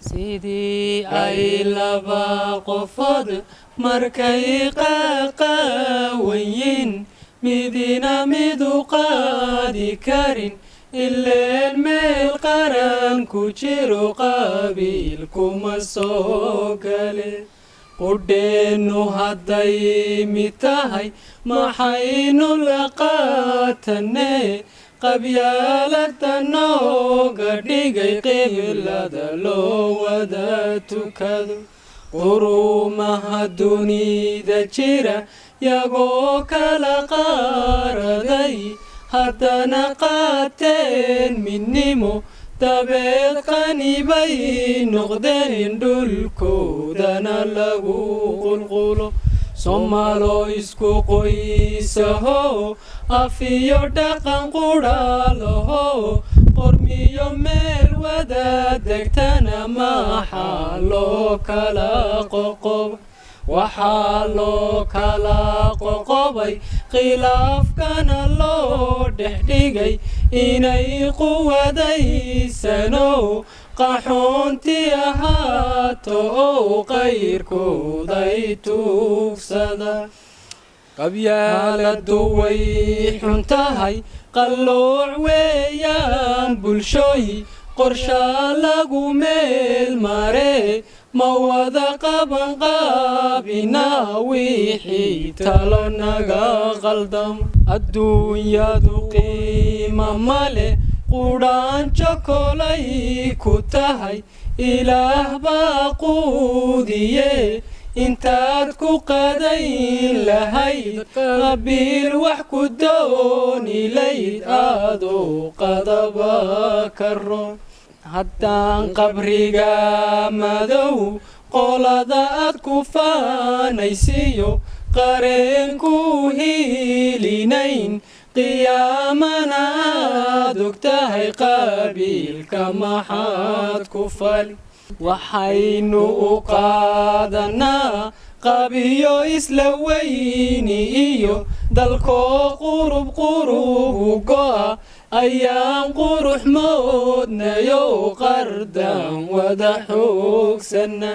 sidii ay laba qofood markay qaqawayin midina midu qaadi karin ileen meel qaran ku jiro qabiilkuma soo gale qudheenu hadday mid tahay maxaynu la qaatanee qabyaalada nooga dhigay qiblada loo wada tukado qurumaha dunida jira yagoo kala qaaraday haddana qaateen midnimo dabeed qani bay noqdeen dhulkoodana lagu qulqulo Somalo isku qoysaho afiyo dhaqan qudhaalaho qormiyo meel wada degtana maxaa loo kala qoqob waxaa loo kala qoqobay khilaafkana loo dhexdhigay inay quwadaysano qaxoonti ahaato oo qayrkooday tuugsada qabyaaladu way xun tahay qallooc weeyaan bulshooyi qorshaa lagu meel maree ma wada qaban qaabinaa wixii talo naga qaldam adduunyadu qiima male qudhaanjo kolay ku tahay ilaah baa quudiye intaad ku qadayn lahayd qabiil wax ku doonilayd aadoo qadaba karo haddaan qabriga madow qolada aad ku faanaysiyo qareen ku hiilinayn qiyaamana aad ogtahay qabiilka maxaad ku fali waxaynu u qaadanaa qabiyo isla weyni iyo dalkoo qurub go'a ayaan qurux moodnayo qardan wada xoogsana